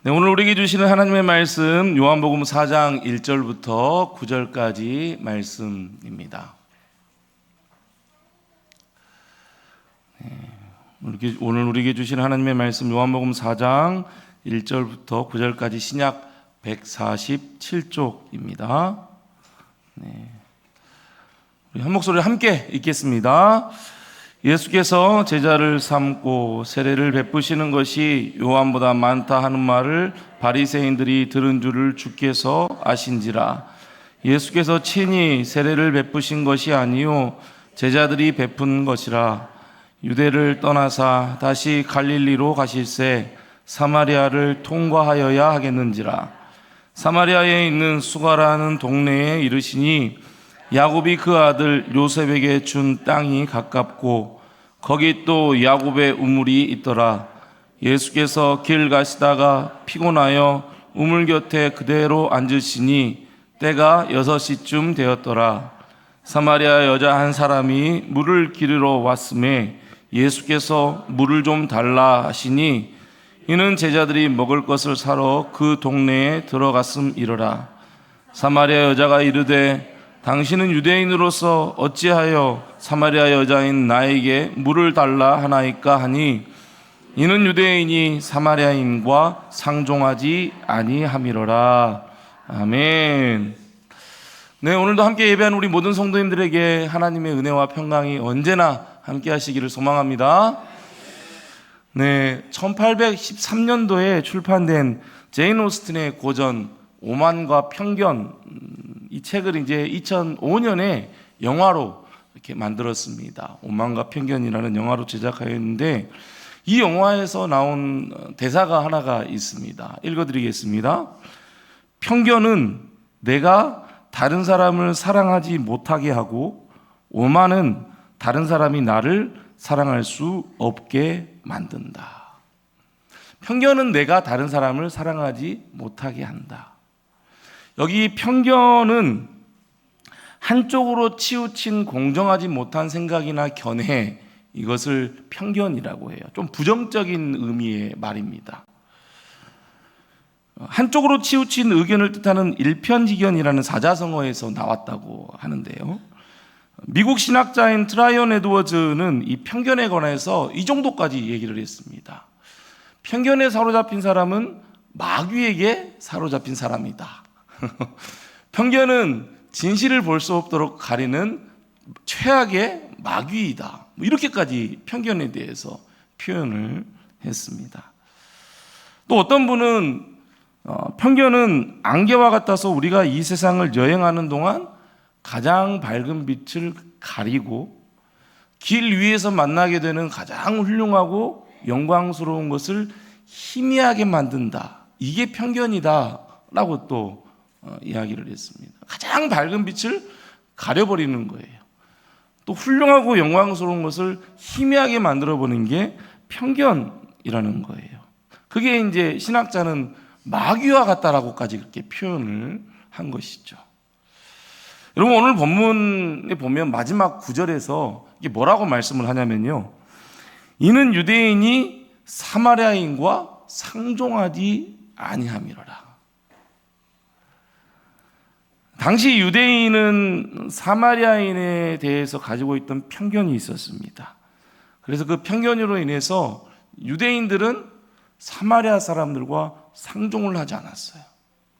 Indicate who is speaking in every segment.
Speaker 1: 네, 오늘 우리에게 주시는 하나님의 말씀 요한복음 4장 1절부터 9절까지 말씀입니다. 오늘 우리에게 주시는 하나님의 말씀 요한복음 4장 1절부터 9절까지 신약 147쪽입니다. 우리 한 목소리로 함께 읽겠습니다. 예수께서 제자를 삼고 세례를 베푸시는 것이 요한보다 많다 하는 말을 바리새인들이 들은 줄을 주께서 아신지라. 예수께서 친히 세례를 베푸신 것이 아니요 제자들이 베푼 것이라. 유대를 떠나사 다시 갈릴리로 가실새 사마리아를 통과하여야 하겠는지라. 사마리아에 있는 수가라는 동네에 이르시니 야곱이 그 아들 요셉에게 준 땅이 가깝고 거기 또 야곱의 우물이 있더라. 예수께서 길 가시다가 피곤하여 우물 곁에 그대로 앉으시니 때가 6시쯤 되었더라. 사마리아 여자 한 사람이 물을 기르러 왔음에 예수께서 물을 좀 달라 하시니 이는 제자들이 먹을 것을 사러 그 동네에 들어갔음이러라. 사마리아 여자가 이르되 당신은 유대인으로서 어찌하여 사마리아 여자인 나에게 물을 달라 하나이까 하니 이는 유대인이 사마리아인과 상종하지 아니함이로라. 아멘. 네, 오늘도 함께 예배한 우리 모든 성도님들에게 하나님의 은혜와 평강이 언제나 함께 하시기를 소망합니다. 네, 1813년도에 출판된 제인 오스틴의 고전 오만과 편견, 이 책을 이제 2005년에 영화로 이렇게 만들었습니다. 오만과 편견이라는 영화로 제작하였는데 이 영화에서 나온 대사가 하나가 있습니다. 읽어드리겠습니다. 편견은 내가 다른 사람을 사랑하지 못하게 하고 오만은 다른 사람이 나를 사랑할 수 없게 만든다. 편견은 내가 다른 사람을 사랑하지 못하게 한다. 여기 편견은 한쪽으로 치우친 공정하지 못한 생각이나 견해, 이것을 편견이라고 해요. 좀 부정적인 의미의 말입니다. 한쪽으로 치우친 의견을 뜻하는 일편지견이라는 사자성어에서 나왔다고 하는데요. 미국 신학자인 트라이언 에드워즈는 이 편견에 관해서 이 정도까지 얘기를 했습니다. 편견에 사로잡힌 사람은 마귀에게 사로잡힌 사람이다. 편견은 진실을 볼 수 없도록 가리는 최악의 마귀이다. 이렇게까지 편견에 대해서 표현을 했습니다. 또 어떤 분은 편견은 안개와 같아서 우리가 이 세상을 여행하는 동안 가장 밝은 빛을 가리고 길 위에서 만나게 되는 가장 훌륭하고 영광스러운 것을 희미하게 만든다. 이게 편견이다 라고 또 이야기를 했습니다. 가장 밝은 빛을 가려버리는 거예요. 또 훌륭하고 영광스러운 것을 희미하게 만들어버리는 게 편견이라는 거예요. 그게 이제 신학자는 마귀와 같다라고까지 그렇게 표현을 한 것이죠. 여러분, 오늘 본문에 보면 마지막 구절에서 이게 뭐라고 말씀을 하냐면요. 이는 유대인이 사마리아인과 상종하지 아니함이로라. 당시 유대인은 사마리아인에 대해서 가지고 있던 편견이 있었습니다. 그래서 그 편견으로 인해서 유대인들은 사마리아 사람들과 상종을 하지 않았어요.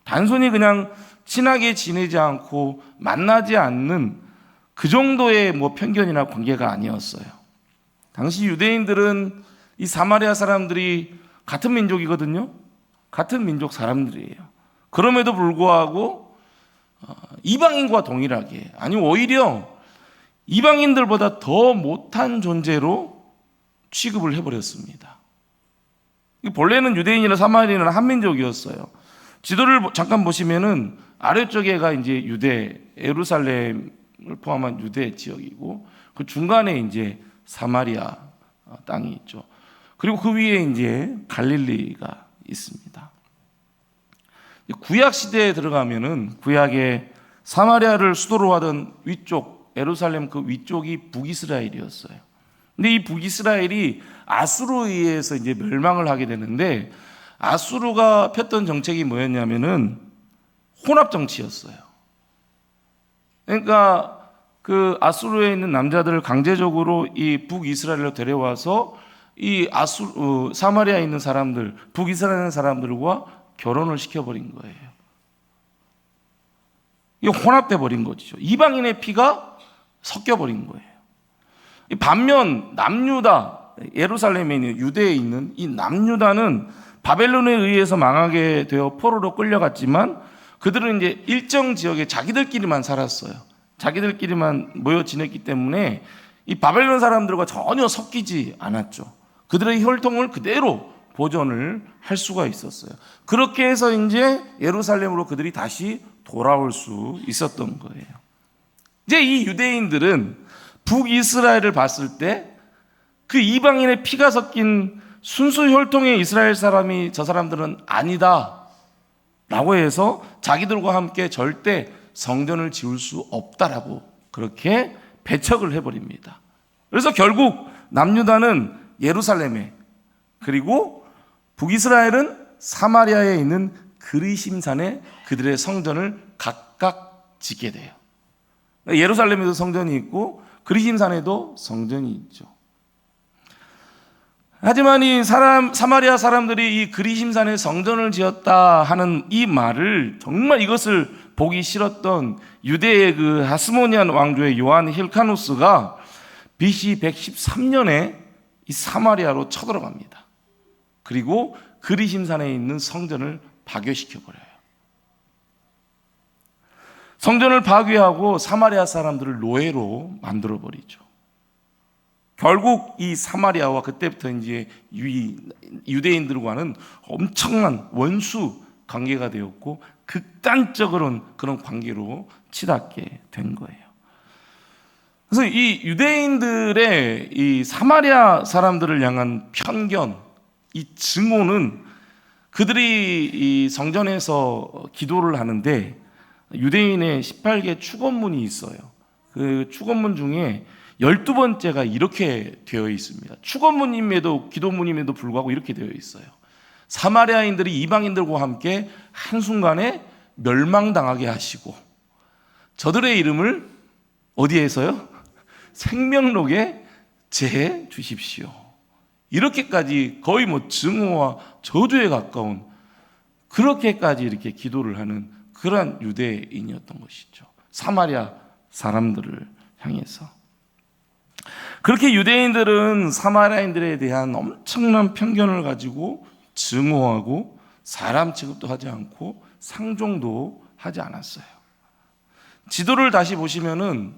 Speaker 1: 단순히 그냥 친하게 지내지 않고 만나지 않는 그 정도의 편견이나 관계가 아니었어요. 당시 유대인들은 이 사마리아 사람들이 같은 민족이거든요. 같은 민족 사람들이에요. 그럼에도 불구하고 이방인과 동일하게, 아니 오히려 이방인들보다 더 못한 존재로 취급을 해버렸습니다. 본래는 유대인이나 사마리아인은 한 민족이었어요. 지도를 잠깐 보시면은 아래쪽에가 이제 유대, 예루살렘을 포함한 유대 지역이고 그 중간에 이제 사마리아 땅이 있죠. 그리고 그 위에 이제 갈릴리가 있습니다. 구약 시대에 들어가면은 구약에 사마리아를 수도로 하던 위쪽, 예루살렘 그 위쪽이 북이스라엘이었어요. 근데 이 북이스라엘이 아수르에 의해서 이제 멸망을 하게 되는데 아수르가 폈던 정책이 뭐였냐면은 혼합 정치였어요. 그러니까 그 아수르에 있는 남자들을 강제적으로 이 북이스라엘로 데려와서 이 사마리아에 있는 사람들, 북이스라엘에 있는 사람들과 결혼을 시켜버린 거예요. 이게 혼합돼 버린 거죠. 이방인의 피가 섞여버린 거예요. 반면 남유다, 예루살렘에 있는 유대에 있는 이 남유다는 바벨론에 의해서 망하게 되어 포로로 끌려갔지만 그들은 이제 일정 지역에 자기들끼리만 살았어요. 자기들끼리만 모여 지냈기 때문에 이 바벨론 사람들과 전혀 섞이지 않았죠. 그들의 혈통을 그대로 보존을 할 수가 있었어요. 그렇게 해서 이제 예루살렘으로 그들이 다시 돌아올 수 있었던 거예요. 이제 이 유대인들은 북이스라엘을 봤을 때 그 이방인의 피가 섞인 순수 혈통의 이스라엘 사람이 저 사람들은 아니다 라고 해서 자기들과 함께 절대 성전을 지을 수 없다라고 그렇게 배척을 해버립니다. 그래서 결국 남유다는 예루살렘에, 그리고 북이스라엘은 사마리아에 있는 그리심산에 그들의 성전을 각각 짓게 돼요. 예루살렘에도 성전이 있고 그리심산에도 성전이 있죠. 하지만 사마리아 사람들이 이 그리심산에 성전을 지었다 하는 이 말을, 정말 이것을 보기 싫었던 유대의 그 하스모니안 왕조의 요한 힐카누스가 BC 113년에 이 사마리아로 쳐들어갑니다. 그리고 그리심산에 있는 성전을 파괴시켜버려요. 성전을 파괴하고 사마리아 사람들을 노예로 만들어버리죠. 결국 이 사마리아와 그때부터 이제 유대인들과는 엄청난 원수 관계가 되었고 극단적으로는 그런 관계로 치닫게 된 거예요. 그래서 이 유대인들의 이 사마리아 사람들을 향한 편견, 이 증오는 그들이 이 성전에서 기도를 하는데 유대인의 18개 축원문이 있어요. 그 축원문 중에 12번째가 이렇게 되어 있습니다. 축원문임에도 기도문임에도 불구하고 이렇게 되어 있어요. 사마리아인들이 이방인들과 함께 한순간에 멸망당하게 하시고 저들의 이름을 어디에서요? 생명록에 재 주십시오. 이렇게까지 거의 증오와 저주에 가까운, 그렇게까지 이렇게 기도를 하는 그러한 유대인이었던 것이죠. 사마리아 사람들을 향해서. 그렇게 유대인들은 사마리아인들에 대한 엄청난 편견을 가지고 증오하고 사람 취급도 하지 않고 상종도 하지 않았어요. 지도를 다시 보시면은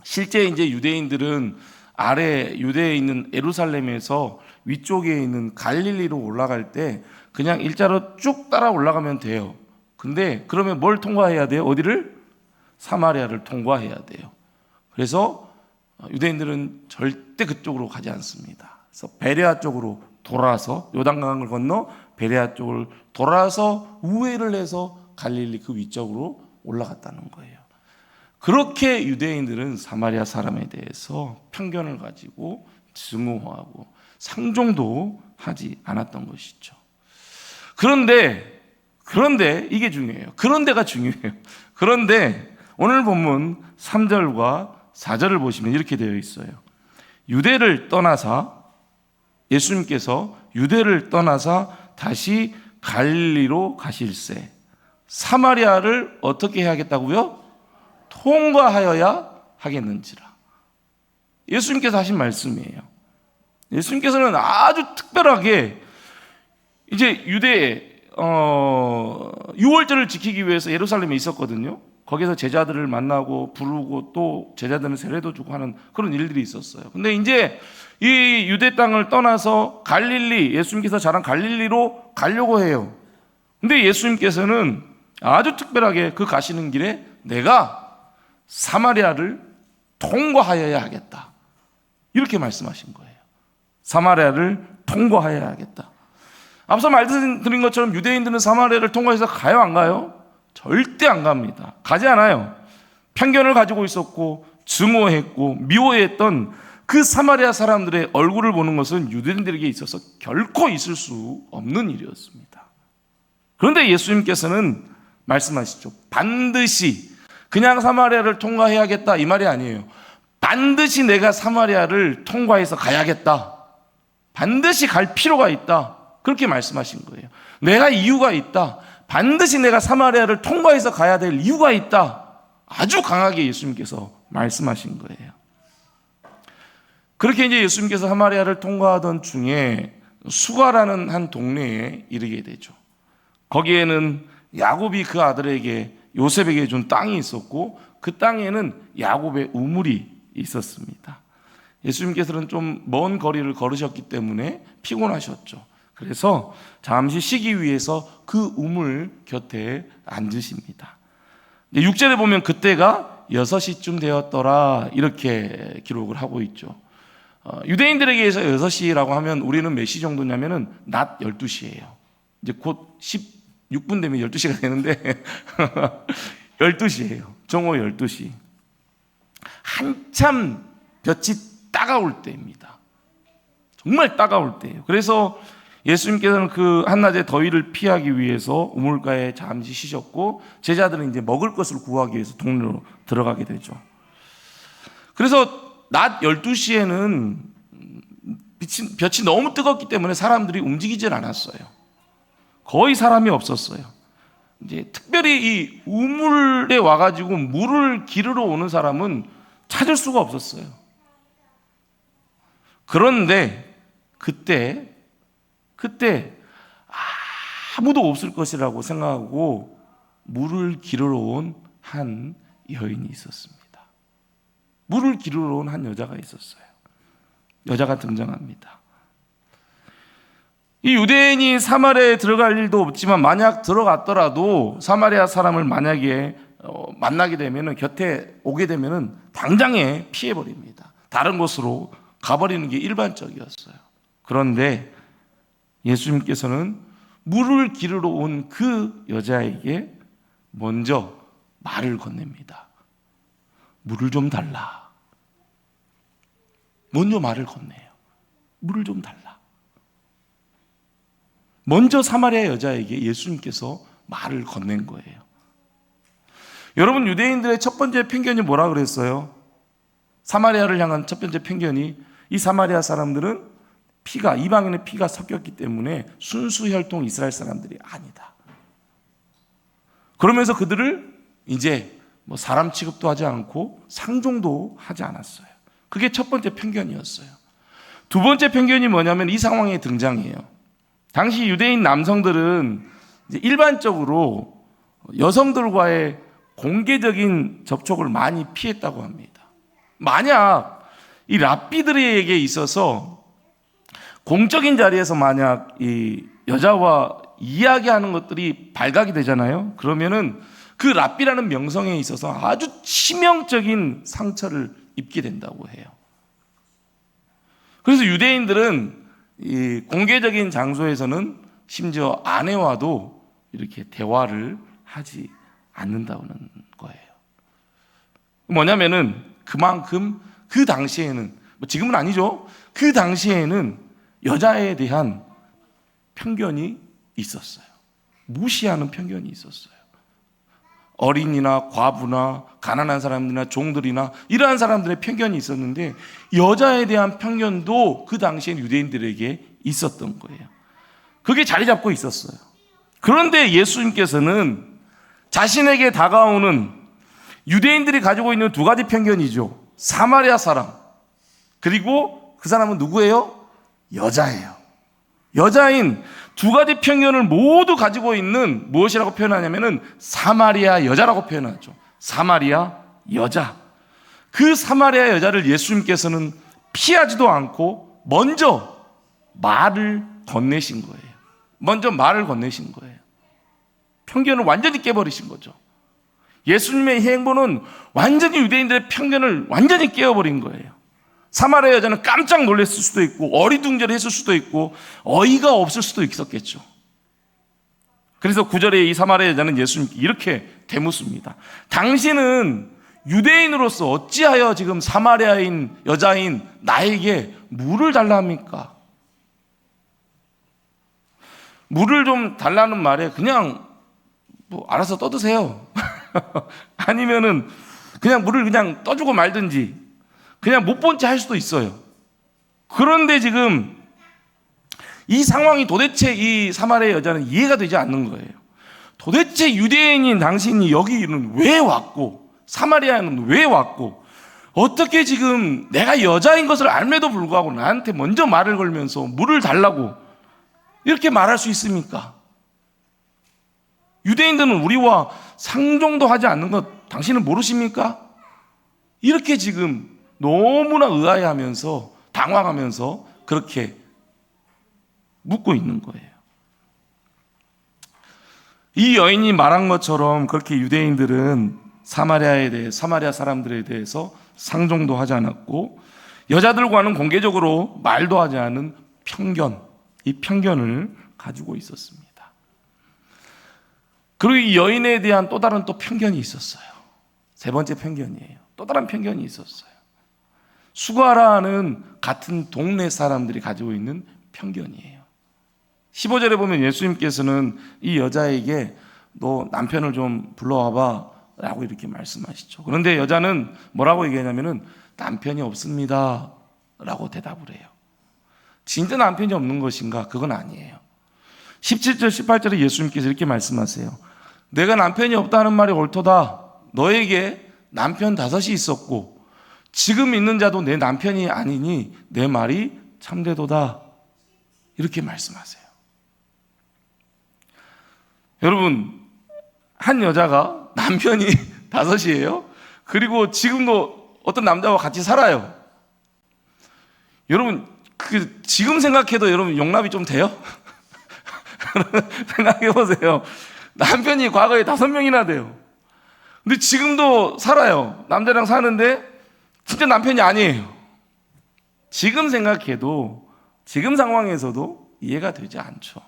Speaker 1: 실제 이제 유대인들은 아래 유대에 있는 예루살렘에서 위쪽에 있는 갈릴리로 올라갈 때 그냥 일자로 쭉 따라 올라가면 돼요. 근데 그러면 뭘 통과해야 돼요? 어디를? 사마리아를 통과해야 돼요. 그래서 유대인들은 절대 그쪽으로 가지 않습니다. 그래서 베레아 쪽으로 돌아서 요단강을 건너 베레아 쪽을 돌아서 우회를 해서 갈릴리 그 위쪽으로 올라갔다는 거예요. 그렇게 유대인들은 사마리아 사람에 대해서 편견을 가지고 증오하고 상종도 하지 않았던 것이죠. 그런데 이게 중요해요. 그런데가 중요해요. 그런데 오늘 본문 3절과 4절을 보시면 이렇게 되어 있어요. 예수님께서 유대를 떠나사 다시 갈릴리로 가실새 사마리아를 어떻게 해야겠다고요? 통과하여야 하겠는지라. 예수님께서 하신 말씀이에요. 예수님께서는 아주 특별하게 이제 유대에 유월절을 지키기 위해서 예루살렘에 있었거든요. 거기서 제자들을 만나고 부르고 또 제자들은 세례도 주고 하는 그런 일들이 있었어요. 근데 이제 이 유대 땅을 떠나서 예수님께서 자란 갈릴리로 가려고 해요. 근데 예수님께서는 아주 특별하게 그 가시는 길에 내가 사마리아를 통과하여야 하겠다, 이렇게 말씀하신 거예요. 사마리아를 통과하여야 하겠다. 앞서 말씀드린 것처럼 유대인들은 사마리아를 통과해서 가요, 안 가요? 절대 안 갑니다. 가지 않아요. 편견을 가지고 있었고 증오했고 미워했던 그 사마리아 사람들의 얼굴을 보는 것은 유대인들에게 있어서 결코 있을 수 없는 일이었습니다. 그런데 예수님께서는 말씀하시죠. 반드시 그냥 사마리아를 통과해야겠다 이 말이 아니에요. 반드시 내가 사마리아를 통과해서 가야겠다. 반드시 갈 필요가 있다. 그렇게 말씀하신 거예요. 내가 이유가 있다. 반드시 내가 사마리아를 통과해서 가야 될 이유가 있다. 아주 강하게 예수님께서 말씀하신 거예요. 그렇게 이제 예수님께서 사마리아를 통과하던 중에 수가라는 한 동네에 이르게 되죠. 거기에는 야곱이 그 아들에게 요셉에게 준 땅이 있었고 그 땅에는 야곱의 우물이 있었습니다. 예수님께서는 좀 먼 거리를 걸으셨기 때문에 피곤하셨죠. 그래서 잠시 쉬기 위해서 그 우물 곁에 앉으십니다. 6절에 보면 그때가 6시쯤 되었더라 이렇게 기록을 하고 있죠. 유대인들에게서 6시라고 하면 우리는 몇 시 정도냐면은 낮 12시예요. 이제 곧 16분 되면 12시가 되는데 12시예요. 정오 12시. 한참 볕이 따가울 때입니다. 정말 따가울 때예요. 그래서 예수님께서는 그 한낮의 더위를 피하기 위해서 우물가에 잠시 쉬셨고 제자들은 이제 먹을 것을 구하기 위해서 동네로 들어가게 되죠. 그래서 낮 12시에는 볕이 너무 뜨겁기 때문에 사람들이 움직이질 않았어요. 거의 사람이 없었어요. 이제 특별히 이 우물에 와가지고 물을 기르러 오는 사람은 찾을 수가 없었어요. 그런데 그때 아무도 없을 것이라고 생각하고 물을 기르러 온 한 여인이 있었습니다. 물을 기르러 온 한 여자가 있었어요. 여자가 등장합니다. 이 유대인이 사마리아에 들어갈 일도 없지만 만약 들어갔더라도 사마리아 사람을 만약에 만나게 되면 곁에 오게 되면 당장에 피해버립니다. 다른 곳으로 가버리는 게 일반적이었어요. 그런데 예수님께서는 물을 기르러 온 그 여자에게 먼저 말을 건넵니다. 물을 좀 달라. 먼저 말을 건네요. 물을 좀 달라. 먼저 사마리아 여자에게 예수님께서 말을 건넨 거예요. 여러분, 유대인들의 첫 번째 편견이 뭐라 그랬어요? 사마리아를 향한 첫 번째 편견이 이 사마리아 사람들은 이방인의 피가 섞였기 때문에 순수혈통 이스라엘 사람들이 아니다. 그러면서 그들을 이제 사람 취급도 하지 않고 상종도 하지 않았어요. 그게 첫 번째 편견이었어요. 두 번째 편견이 뭐냐면 이 상황에 등장해요. 당시 유대인 남성들은 이제 일반적으로 여성들과의 공개적인 접촉을 많이 피했다고 합니다. 만약 이 랍비들에게 있어서 공적인 자리에서 만약 이 여자와 이야기하는 것들이 발각이 되잖아요. 그러면은 그 랍비라는 명성에 있어서 아주 치명적인 상처를 입게 된다고 해요. 그래서 유대인들은 이 공개적인 장소에서는 심지어 아내와도 이렇게 대화를 하지 않는다는 거예요. 뭐냐면은 그만큼 그 당시에는 지금은 아니죠. 그 당시에는 여자에 대한 편견이 있었어요. 무시하는 편견이 있었어요. 어린이나 과부나 가난한 사람들이나 종들이나 이러한 사람들의 편견이 있었는데 여자에 대한 편견도 그 당시엔 유대인들에게 있었던 거예요. 그게 자리 잡고 있었어요. 그런데 예수님께서는 자신에게 다가오는 유대인들이 가지고 있는 두 가지 편견이죠. 사마리아 사람, 그리고 그 사람은 누구예요? 여자예요. 여자인 두 가지 편견을 모두 가지고 있는 무엇이라고 표현하냐면은 사마리아 여자라고 표현하죠. 사마리아 여자. 그 사마리아 여자를 예수님께서는 피하지도 않고 먼저 말을 건네신 거예요. 먼저 말을 건네신 거예요. 편견을 완전히 깨버리신 거죠. 예수님의 행보는 완전히 유대인들의 편견을 완전히 깨어버린 거예요. 사마리아 여자는 깜짝 놀랐을 수도 있고 어리둥절했을 수도 있고 어이가 없을 수도 있었겠죠. 그래서 9절에 이 사마리아 여자는 예수님께 이렇게 되묻습니다. 당신은 유대인으로서 어찌하여 지금 사마리아인 여자인 나에게 물을 달라 합니까? 물을 좀 달라는 말에 그냥 뭐 알아서 떠드세요. 아니면은 그냥 물을 그냥 떠주고 말든지 그냥 못 본 채 할 수도 있어요. 그런데 지금 이 상황이 도대체 이 사마리아 여자는 이해가 되지 않는 거예요. 도대체 유대인인 당신이 여기는 왜 왔고 사마리아는 왜 왔고 어떻게 지금 내가 여자인 것을 알매도 불구하고 나한테 먼저 말을 걸면서 물을 달라고 이렇게 말할 수 있습니까? 유대인들은 우리와 상종도 하지 않는 것 당신은 모르십니까? 이렇게 지금 너무나 의아해하면서 당황하면서 그렇게 묻고 있는 거예요. 이 여인이 말한 것처럼 그렇게 유대인들은 사마리아 사람들에 대해서 상종도 하지 않았고 여자들과는 공개적으로 말도 하지 않은 편견, 이 편견을 가지고 있었습니다. 그리고 이 여인에 대한 또 다른 또 편견이 있었어요. 세 번째 편견이에요. 또 다른 편견이 있었어요. 수가라는 같은 동네 사람들이 가지고 있는 편견이에요. 15절에 보면 예수님께서는 이 여자에게 너 남편을 좀 불러와봐 라고 이렇게 말씀하시죠. 그런데 여자는 뭐라고 얘기하냐면은 남편이 없습니다 라고 대답을 해요. 진짜 남편이 없는 것인가? 그건 아니에요. 17절 18절에 예수님께서 이렇게 말씀하세요. 내가 남편이 없다는 말이 옳도다. 너에게 남편 5이 있었고 지금 있는 자도 내 남편이 아니니 내 말이 참되도다. 이렇게 말씀하세요. 여러분, 한 여자가 남편이 5이에요. 그리고 지금도 어떤 남자와 같이 살아요. 여러분, 지금 생각해도 여러분 용납이 좀 돼요? 생각해 보세요. 남편이 과거에 5명이나 돼요. 근데 지금도 살아요. 남자랑 사는데 진짜 남편이 아니에요. 지금 생각해도 지금 상황에서도 이해가 되지 않죠.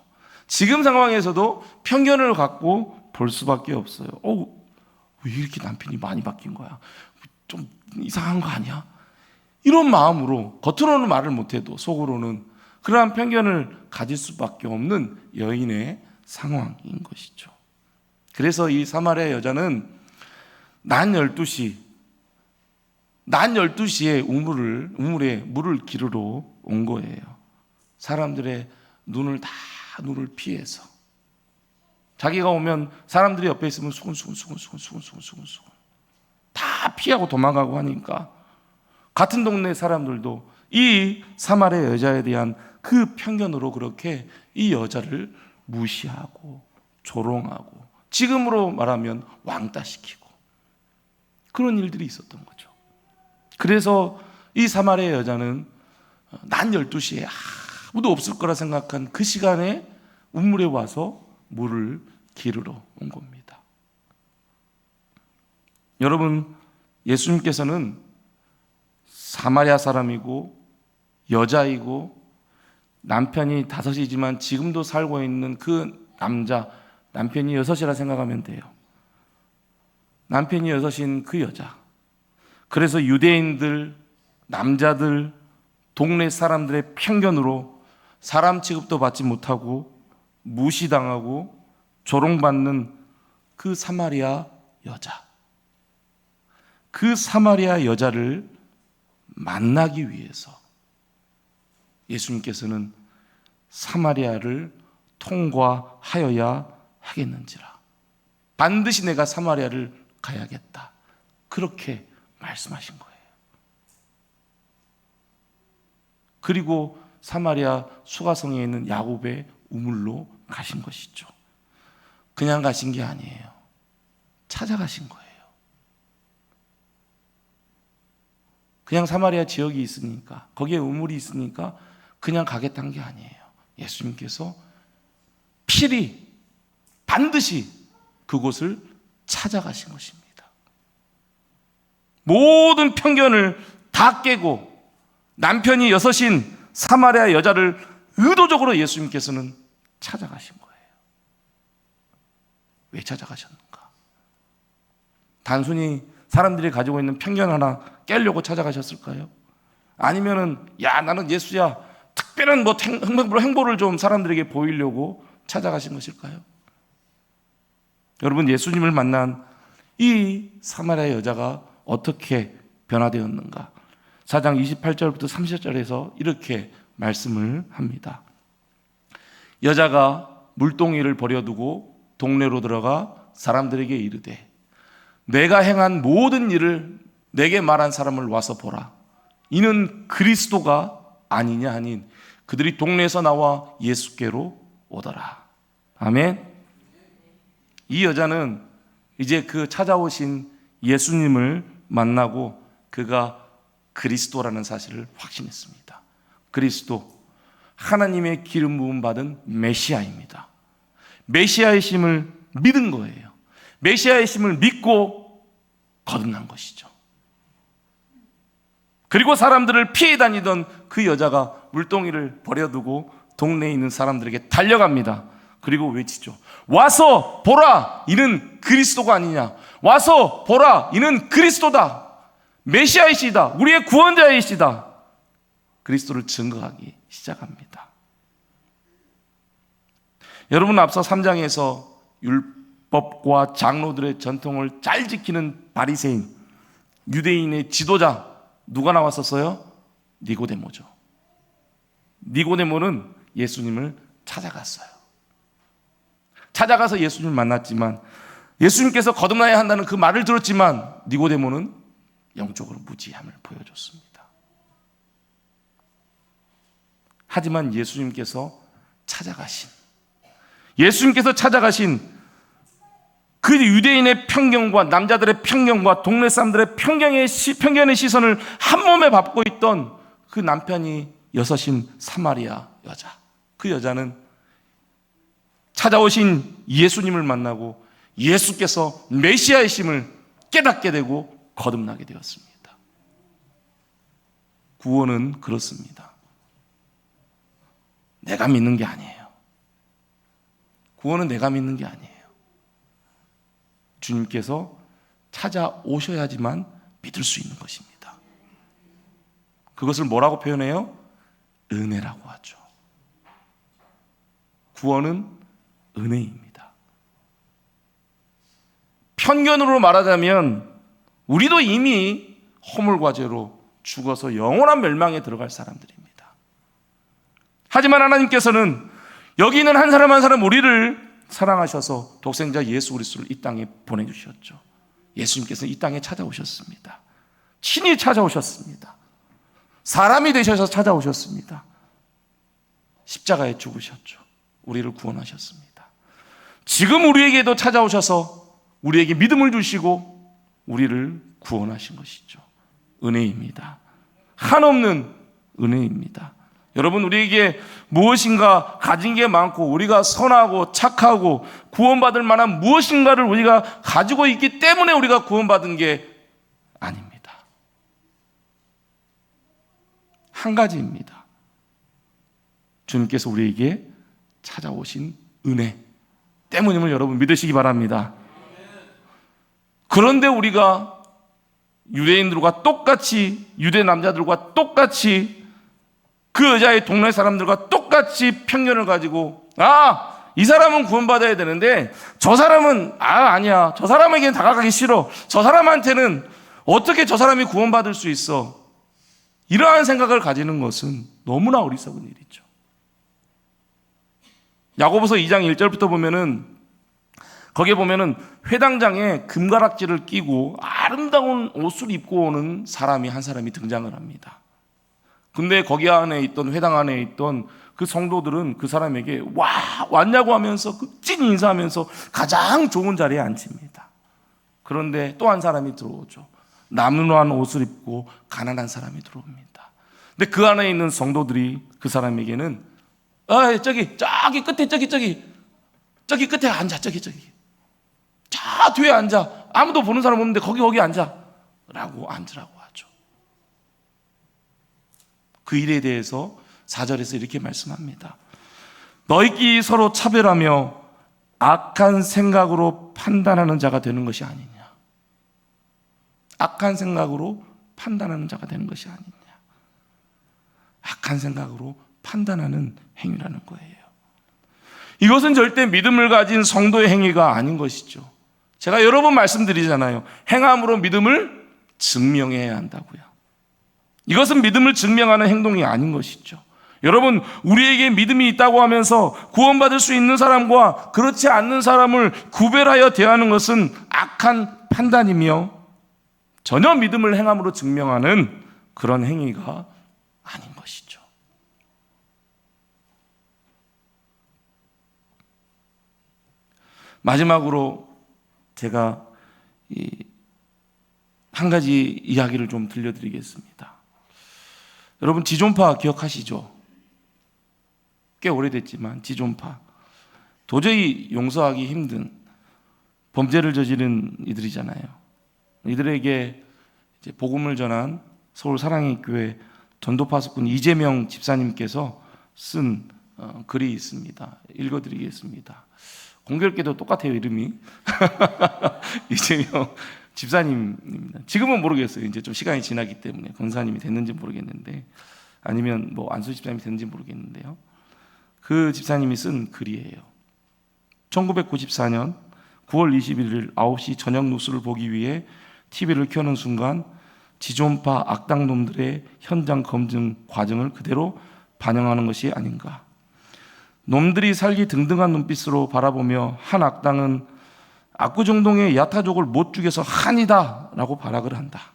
Speaker 1: 지금 상황에서도 편견을 갖고 볼 수밖에 없어요. 왜 이렇게 남편이 많이 바뀐 거야? 좀 이상한 거 아니야? 이런 마음으로 겉으로는 말을 못해도 속으로는 그러한 편견을 가질 수밖에 없는 여인의 상황인 것이죠. 그래서 이 사마리아 여자는 낮 12시에 우물에 물을 기르러 온 거예요. 사람들의 눈을 피해서. 자기가 오면 사람들이 옆에 있으면 수근수근 다 피하고 도망가고 하니까 같은 동네 사람들도 이 사마리아 여자에 대한 그 편견으로 그렇게 이 여자를 무시하고 조롱하고 지금으로 말하면 왕따시키고 그런 일들이 있었던 거죠. 그래서 이 사마리아 여자는 낮 12시에 아무도 없을 거라 생각한 그 시간에 우물에 와서 물을 기르러 온 겁니다. 여러분, 예수님께서는 사마리아 사람이고 여자이고 남편이 5이지만 지금도 살고 있는 그 남편이 6이라 생각하면 돼요. 남편이 6인 그 여자. 그래서 유대인들, 남자들, 동네 사람들의 편견으로 사람 취급도 받지 못하고 무시당하고 조롱받는 그 사마리아 여자. 그 사마리아 여자를 만나기 위해서 예수님께서는 사마리아를 통과하여야 하겠는지라. 반드시 내가 사마리아를 가야겠다. 그렇게 말씀하신 거예요. 그리고 사마리아 수가성에 있는 야곱의 우물로 가신 것이죠. 그냥 가신 게 아니에요. 찾아가신 거예요. 그냥 사마리아 지역이 있으니까, 거기에 우물이 있으니까 그냥 가겠다는 게 아니에요. 예수님께서 필히 반드시 그곳을 찾아가신 것입니다. 모든 편견을 다 깨고 남편이 6인 사마리아 여자를 의도적으로 예수님께서는 찾아가신 거예요. 왜 찾아가셨는가? 단순히 사람들이 가지고 있는 편견 하나 깨려고 찾아가셨을까요? 아니면은 야 나는 예수야 특별한 뭐 행보를 좀 사람들에게 보이려고 찾아가신 것일까요? 여러분, 예수님을 만난 이 사마리아 여자가 어떻게 변화되었는가? 4장 28절부터 30절에서 이렇게 말씀을 합니다. 여자가 물동이를 버려두고 동네로 들어가 사람들에게 이르되 내가 행한 모든 일을 내게 말한 사람을 와서 보라. 이는 그리스도가 아니냐 하니 그들이 동네에서 나와 예수께로 오더라. 아멘. 이 여자는 이제 그 찾아오신 예수님을 만나고 그가 그리스도라는 사실을 확신했습니다. 그리스도, 하나님의 기름 부음 받은 메시아입니다. 메시아의 심을 믿은 거예요. 메시아의 심을 믿고 거듭난 것이죠. 그리고 사람들을 피해 다니던 그 여자가 물동이를 버려두고 동네에 있는 사람들에게 달려갑니다. 그리고 외치죠. 와서 보라, 이는 그리스도가 아니냐. 와서 보라, 이는 그리스도다. 메시아이시다. 우리의 구원자이시다. 그리스도를 증거하기 시작합니다. 여러분, 앞서 3장에서 율법과 장로들의 전통을 잘 지키는 바리새인, 유대인의 지도자 누가 나왔었어요? 니고데모죠. 니고데모는 예수님을 찾아갔어요. 찾아가서 예수님을 만났지만 예수님께서 거듭나야 한다는 그 말을 들었지만 니고데모는 영적으로 무지함을 보여줬습니다. 하지만 예수님께서 찾아가신 그 유대인의 편견과 남자들의 편견과 동네 사람들의 편견의 시선을 한 몸에 받고 있던 그 남편이 여섯인 사마리아 여자, 그 여자는 찾아오신 예수님을 만나고 예수께서 메시아이심을 깨닫게 되고 거듭나게 되었습니다. 구원은 그렇습니다. 내가 믿는 게 아니에요. 구원은 내가 믿는 게 아니에요. 주님께서 찾아오셔야지만 믿을 수 있는 것입니다. 그것을 뭐라고 표현해요? 은혜라고 하죠. 구원은 은혜입니다. 편견으로 말하자면 우리도 이미 허물과죄로 죽어서 영원한 멸망에 들어갈 사람들입니다. 하지만 하나님께서는 여기 있는 한 사람 한 사람 우리를 사랑하셔서 독생자 예수 그리스도를 이 땅에 보내주셨죠. 예수님께서는 이 땅에 찾아오셨습니다. 친히 찾아오셨습니다. 사람이 되셔서 찾아오셨습니다. 십자가에 죽으셨죠. 우리를 구원하셨습니다. 지금 우리에게도 찾아오셔서 우리에게 믿음을 주시고 우리를 구원하신 것이죠. 은혜입니다. 한없는 은혜입니다. 여러분, 우리에게 무엇인가 가진 게 많고 우리가 선하고 착하고 구원받을 만한 무엇인가를 우리가 가지고 있기 때문에 우리가 구원받은 게 아닙니다. 한 가지입니다. 주님께서 우리에게 찾아오신 은혜 때문임을 여러분 믿으시기 바랍니다. 그런데 우리가 유대인들과 똑같이, 유대 남자들과 똑같이, 그 여자의 동네 사람들과 똑같이 편견을 가지고 이 사람은 구원받아야 되는데 저 사람은 아니야, 저 사람에게는 다가가기 싫어, 저 사람한테는 어떻게 저 사람이 구원받을 수 있어, 이러한 생각을 가지는 것은 너무나 어리석은 일이죠. 야고보서 2장 1절부터 보면은 거기에 보면은 회당장에 금가락지를 끼고 아름다운 옷을 입고 오는 사람이 한 사람이 등장을 합니다. 근데 거기 안에 있던, 회당 안에 있던 그 성도들은 그 사람에게 왔냐고 하면서 찐 인사하면서 가장 좋은 자리에 앉힙니다. 그런데 또 한 사람이 들어오죠. 나무란 옷을 입고 가난한 사람이 들어옵니다. 근데 그 안에 있는 성도들이 그 사람에게는 저기 끝에 저기 끝에 앉아, 저기 저 뒤에 앉아, 아무도 보는 사람 없는데 거기 앉아 라고 앉으라고 하죠. 그 일에 대해서 4절에서 이렇게 말씀합니다. 너희끼리 서로 차별하며 악한 생각으로 판단하는 자가 되는 것이 아니냐. 악한 생각으로 판단하는 자가 되는 것이 아니냐. 악한 생각으로 판단하는 행위라는 거예요. 이것은 절대 믿음을 가진 성도의 행위가 아닌 것이죠. 제가 여러 번 말씀드리잖아요. 행함으로 믿음을 증명해야 한다고요. 이것은 믿음을 증명하는 행동이 아닌 것이죠. 여러분, 우리에게 믿음이 있다고 하면서 구원받을 수 있는 사람과 그렇지 않는 사람을 구별하여 대하는 것은 악한 판단이며 전혀 믿음을 행함으로 증명하는 그런 행위가 아닌 것이죠. 마지막으로 제가 한 가지 이야기를 좀 들려드리겠습니다. 여러분, 지존파 기억하시죠? 꽤 오래됐지만 지존파, 도저히 용서하기 힘든 범죄를 저지른 이들이잖아요. 이들에게 이제 복음을 전한 서울 사랑의 교회 전도파수꾼 이재명 집사님께서 쓴 글이 있습니다. 읽어드리겠습니다. 공교롭게도 똑같아요, 이름이. 이재명 집사님입니다. 지금은 모르겠어요. 이제 좀 시간이 지나기 때문에 권사님이 됐는지 모르겠는데, 아니면 뭐 안수 집사님이 됐는지 모르겠는데요. 그 집사님이 쓴 글이에요. 1994년 9월 21일 9시 저녁 뉴스를 보기 위해 TV를 켜는 순간 지존파 악당놈들의 현장 검증 과정을 그대로 반영하는 것이 아닌가. 놈들이 살기 등등한 눈빛으로 바라보며 한 악당은 압구정동의 야타족을 못 죽여서 한이다 라고 발악을 한다.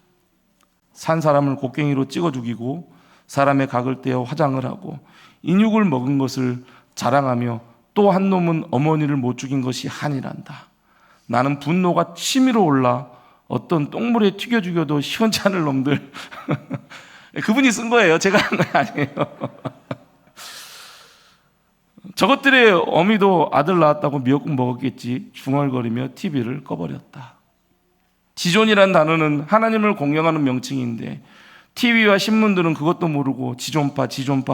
Speaker 1: 산 사람을 곡괭이로 찍어 죽이고 사람의 각을 떼어 화장을 하고 인육을 먹은 것을 자랑하며 또 한 놈은 어머니를 못 죽인 것이 한이란다. 나는 분노가 치밀어 올라 어떤 똥물에 튀겨 죽여도 시원치 않을 놈들. 그분이 쓴 거예요. 제가 한 거 아니에요. 저것들의 어미도 아들 낳았다고 미역국 먹었겠지. 중얼거리며 TV를 꺼버렸다. 지존이란 단어는 하나님을 공경하는 명칭인데 TV와 신문들은 그것도 모르고 지존파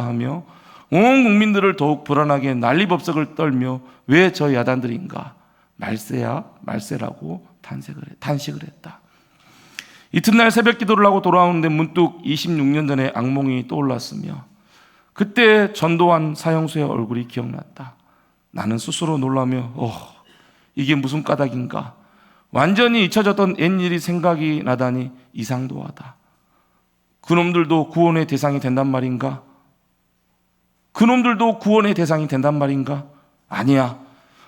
Speaker 1: 하며 온 국민들을 더욱 불안하게 난리법석을 떨며 왜 저 야단들인가. 말세야 말세라고 탄식을 했다. 이튿날 새벽 기도를 하고 돌아오는데 문득 26년 전의 악몽이 떠올랐으며 그때 전도한 사형수의 얼굴이 기억났다. 나는 스스로 놀라며 이게 무슨 까닭인가. 완전히 잊혀졌던 옛일이 생각이 나다니 이상도하다. 그놈들도 구원의 대상이 된단 말인가? 그놈들도 구원의 대상이 된단 말인가? 아니야.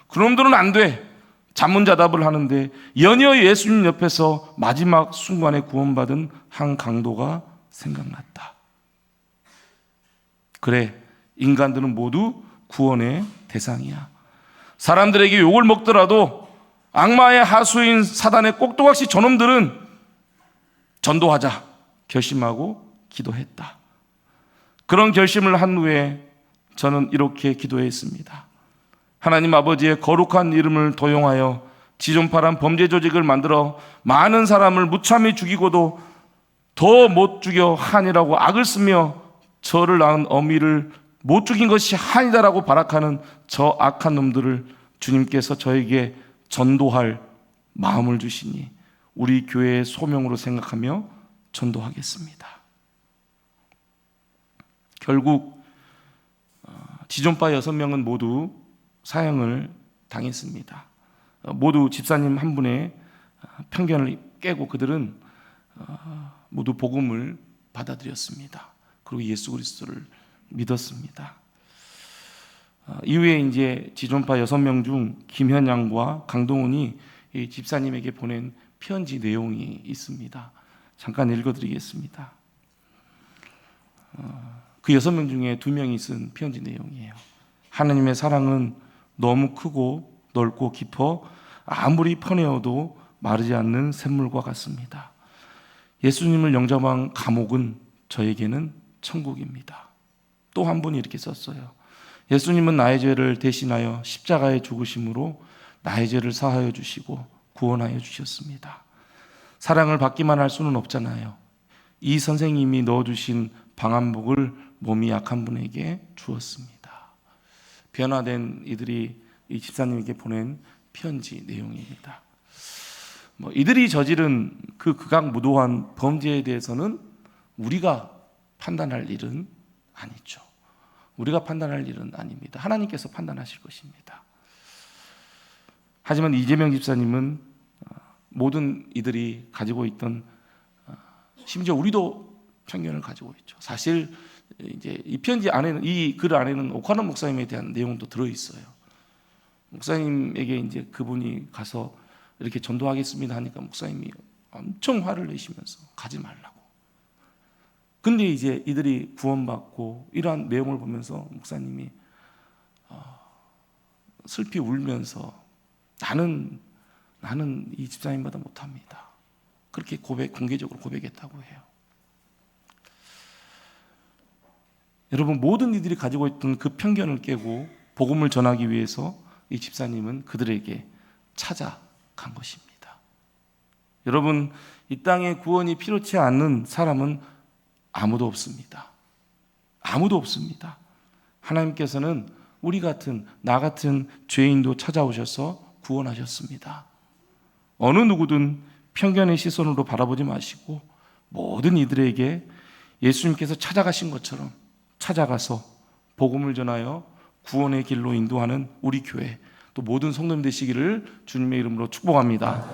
Speaker 1: 그놈들은 안 돼. 자문자답을 하는데 연이어 예수님 옆에서 마지막 순간에 구원받은 한 강도가 생각났다. 그래, 인간들은 모두 구원의 대상이야. 사람들에게 욕을 먹더라도 악마의 하수인 사단의 꼭두각시 저놈들은 전도하자 결심하고 기도했다. 그런 결심을 한 후에 저는 이렇게 기도했습니다. 하나님 아버지의 거룩한 이름을 도용하여 지존파란 범죄 조직을 만들어 많은 사람을 무참히 죽이고도 더 못 죽여 한이라고 악을 쓰며 저를 낳은 어미를 못 죽인 것이 한이다라고 발악하는 저 악한 놈들을 주님께서 저에게 전도할 마음을 주시니 우리 교회의 소명으로 생각하며 전도하겠습니다. 결국 지존파 6명은 모두 사형을 당했습니다. 모두 집사님 한 분의 편견을 깨고 그들은 모두 복음을 받아들였습니다. 그리고 예수 그리스도를 믿었습니다. 이후에 이제 지존파 6명 중 김현양과 강동훈이 이 집사님에게 보낸 편지 내용이 있습니다. 잠깐 읽어드리겠습니다. 그 6명 중에 2명이 쓴 편지 내용이에요. 하나님의 사랑은 너무 크고 넓고 깊어 아무리 퍼내어도 마르지 않는 샘물과 같습니다. 예수님을 영접한 감옥은 저에게는 천국입니다. 또 한 분이 이렇게 썼어요. 예수님은 나의 죄를 대신하여 십자가에 죽으심으로 나의 죄를 사하여 주시고 구원하여 주셨습니다. 사랑을 받기만 할 수는 없잖아요. 이 선생님이 넣어주신 방한복을 몸이 약한 분에게 주었습니다. 변화된 이들이 이 집사님에게 보낸 편지 내용입니다. 이들이 저지른 그 극악무도한 범죄에 대해서는 우리가 판단할 일은 아니죠. 우리가 판단할 일은 아닙니다. 하나님께서 판단하실 것입니다. 하지만 이재명 집사님은 모든 이들이 가지고 있던, 심지어 우리도 편견을 가지고 있죠. 사실 이제 이 편지 안에는, 이 글 안에는 오카노 목사님에 대한 내용도 들어 있어요. 목사님에게 이제 그분이 가서 이렇게 전도하겠습니다 하니까 목사님이 엄청 화를 내시면서 가지 말라고. 근데 이제 이들이 구원받고 이러한 내용을 보면서 목사님이 슬피 울면서 나는 이 집사님보다 못합니다. 그렇게 공개적으로 고백했다고 해요. 여러분, 모든 이들이 가지고 있던 그 편견을 깨고 복음을 전하기 위해서 이 집사님은 그들에게 찾아간 것입니다. 여러분, 이 땅에 구원이 필요치 않는 사람은 아무도 없습니다. 아무도 없습니다. 하나님께서는 우리 같은, 나 같은 죄인도 찾아오셔서 구원하셨습니다. 어느 누구든 편견의 시선으로 바라보지 마시고 모든 이들에게 예수님께서 찾아가신 것처럼 찾아가서 복음을 전하여 구원의 길로 인도하는 우리 교회, 또 모든 성도님 되시기를 주님의 이름으로 축복합니다.